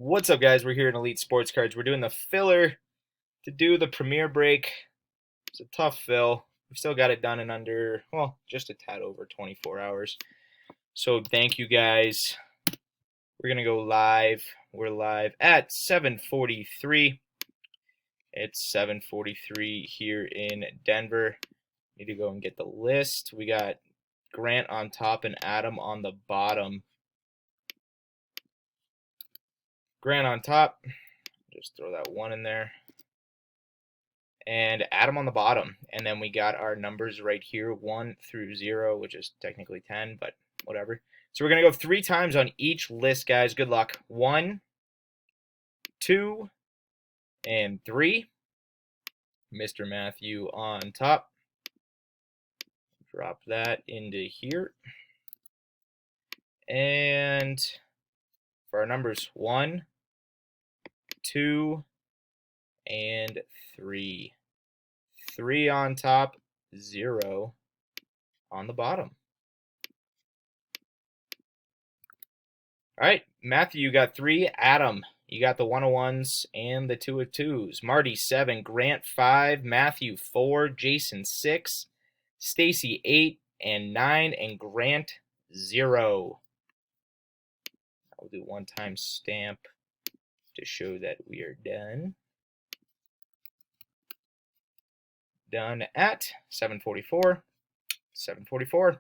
What's up, guys? We're here in Elite Sports Cards. We're doing the filler to do the premiere break. It's a tough fill. We still got it done in under, well, just a tad over 24 hours. So thank you, guys. We're going to go live. We're live at 7:43. It's 7:43 here in Denver. Need to go and get the list. We got Grant on top and Adam on the bottom. Grant on top. Just throw that one in there. And Adam on the bottom. And then we got our numbers right here, 1 through 0, which is technically 10, but whatever. So we're going to go 3 times on each list, guys. Good luck. 1, 2, and 3. Mr. Matthew on top. Drop that into here. And for our numbers, 1, 2, and 3. 3 on top, 0 on the bottom. All right, Matthew, you got 3. Adam, you got the 101s and the 2 of 2s. Marty, 7. Grant, 5. Matthew, 4. Jason, 6. Stacy, 8 and 9. And Grant, 0. I'll do one time stamp to show that we are done. Done at 7:44. 7:44.